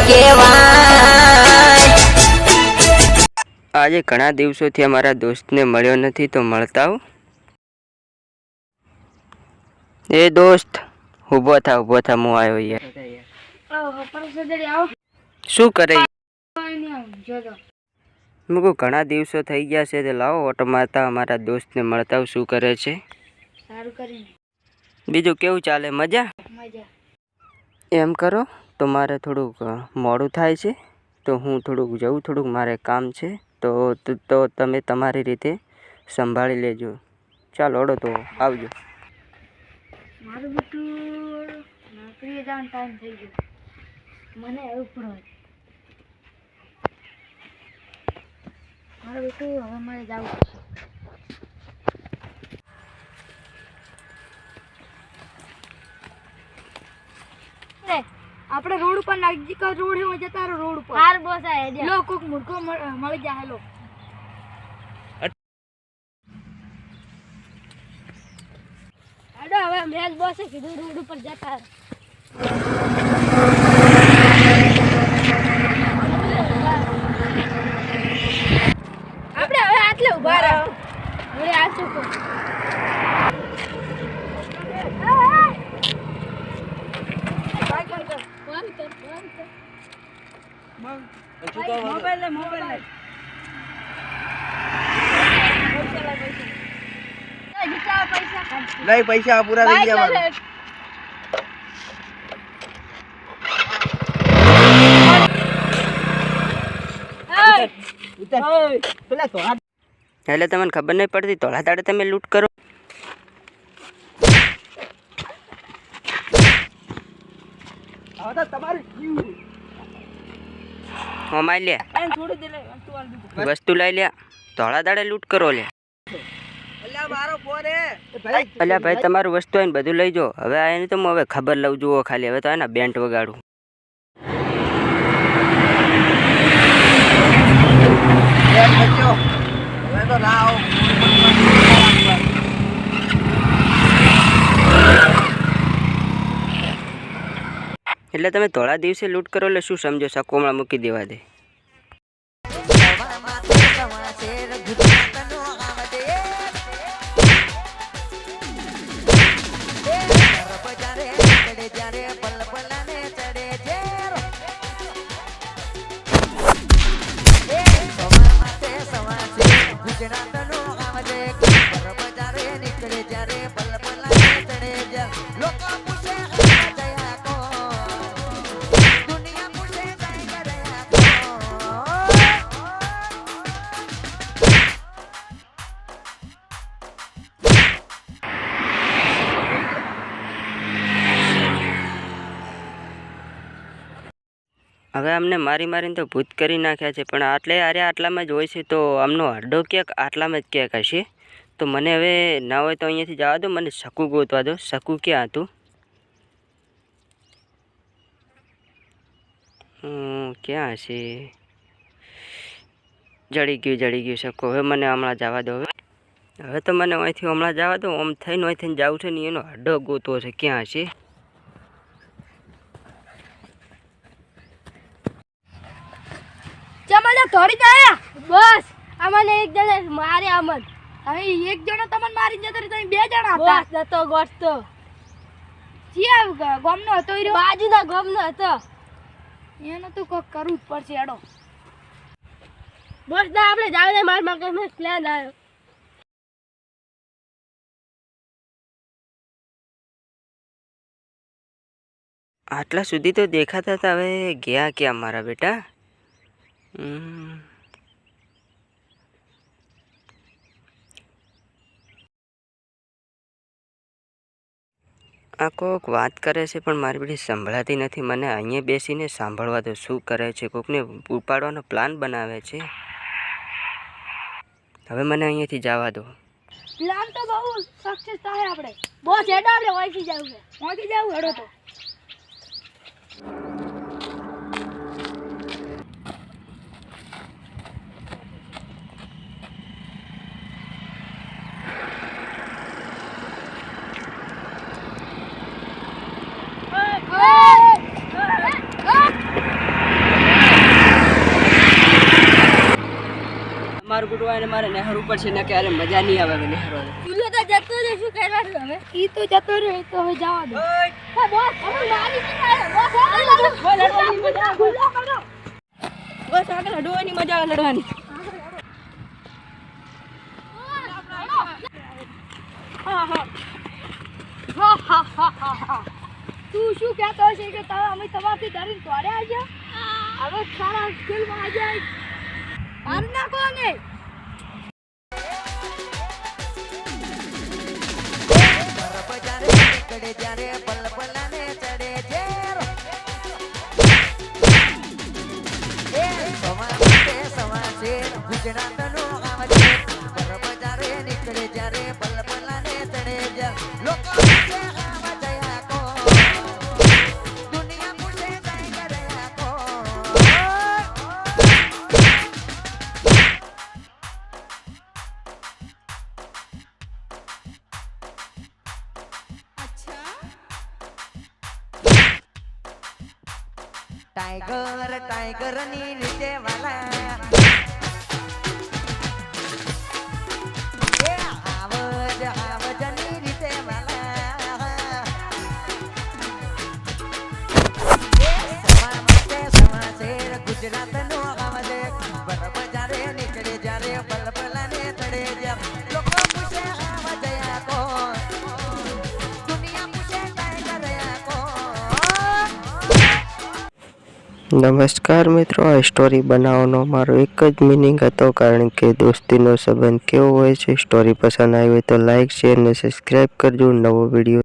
કહેવાય। આજે ઘણા દિવસોથી અમારા દોસ્તને મળ્યો નથી તો મળતા આવું। એ દોસ્ત ઊભો થા હું આવ્યો યાર। શું કરે? મુકુ ઘણા દિવસો થઈ ગયા છે તો લાવો ઓટો મારતા અમારા દોસ્તને મળતા આવું। શું કરે છે? સારું કરીને બીજું કેવું ચાલે? મજા? એમ કરો તો મારે થોડુંક મોડું થાય છે તો હું થોડુંક જઉં, થોડુંક મારે કામ છે તો તમે તમારી રીતે સંભાળી લેજો। ચાલો ઓડો તો આવજો। મારું બેટું નોકરીએ જવાનો ટાઈમ થઈ ગયો, મને ઉપર મારું બેટું હવે મારે જવું પડશે। આપણે રોડ ઉપર નજીક રોડ હે જતા રોડ ઉપર હાર બોસ આય લો કોક મુરકો મળી જાય હેલો। હવે મેલ બોસે કીધું રોડ ઉપર જતા આપણે હવે આટલે ઉભા રહો હવે આ ચૂકો મોબાઈલ લઈ પૈસા પૂરા થઈ ગયા મારા। એટલે તમને ખબર નહીં પડતી તોળા દાડે તમે લૂંટ કરો? લે વસ્તુ લઈ લે, તોળા દાડે લૂંટ કરો લે। અલ્યા ભાઈ તમારું વસ્તુ આવીને બધું લઈ જાઓ। હવે આને તો હું હવે ખબર લઉં જુઓ ખાલી। હવે તો એના બેન્ટ વગાડું। એટલે તમે થોડા દિવસે લૂંટ કરો એટલે શું સમજો? સકોમણા મૂકી દેવા દે। હવે અમને મારી મારીને તો ભૂત કરી નાખ્યા છે, પણ આટલામાં જ હોય છે તો આમનો હડ્ડો ક્યાંક આટલામાં જ ક્યાંક હશે। તો મને હવે ના હોય તો અહીંયાથી જવા દો, મને શકુ ગોતવા દો। શકુ ક્યાં હતું? ક્યાં હશે? જડી ગયું શકુ। હવે મને હમણાં જવા દો। હવે તો મને અહીંથી હમણાં જવા દો। આમ થઈને અહીંથી જવું છે ને એનો હડ્ડો ગોતવો છે, ક્યાં હશે? ચમલે થોડી જાય બસ અમને એક જણે મારે અમન હવે એક જણો તમને મારી જતો રે તમે બે જણા હતા બસ જતો ગોઠતો ચિયા ગોમનો હતો ઈ બાજુના ગોમનો હતો એનો તો કોક કરવું જ પડશે એડો બસ ના આપણે જાવ ને માર મગજમાં પ્લાન આવ્યો આટલા સુધી તો દેખાતા હતા, હવે ગયા ક્યાં મારા બેટા? આ કોક વાત કરે છે પણ મારી બેટી સંભળાતી નથી। મને અહીંયા બેસીને સાંભળવા દો શું કરે છે। કોકને ઉપાડવાનો પ્લાન બનાવે છે। હવે મને અહીંયાથી જવા દો। પ્લાન તો બહુ સક્સેસ થાય આપણે બોસ હેડો આપણે ઓઈથી જાવ છે ઓઈથી જાવ હેડો તો તૂટવાને મારે નહેર ઉપર છે ને ક્યારે મજા નહીં આવે હવે નહેરવાની. ચૂલો તો જતો રહે, શું કરવાનું હવે? ઈ તો જતો રહ્યો, તો હવે જવા દો. હા બોસ, અમે મારી નહીં આવે. બોસ લડવાની મજા આવે. બસ આગળ લડવાની મજા આવે લડવાની. તું શું કહેતો હશે કે અમે તમારથી ડરીને દોડ્યા છે? હવે સારા સ્કૂલમાં આજે મારી નાખો ને. टाइगर टाइगर नीचे वाला आवज आवज नीचे वाला समा शेर गुजरात नो आवाज बराबर जारे निकले जारे पल पला ने तड़े जा लोको पूछे आवाज या को दुनिया पूछे टाइगर या को. નમસ્કાર મિત્રો, આ સ્ટોરી બનાવવાનો મારો એક જ મિનિંગ હતો, કારણ કે દોસ્તીનો સંબંધ કેવો હોય છે. સ્ટોરી પસંદ આવી હોય તો લાઈક શેર ને સબસ્ક્રાઈબ કરજો. નવો વિડીયો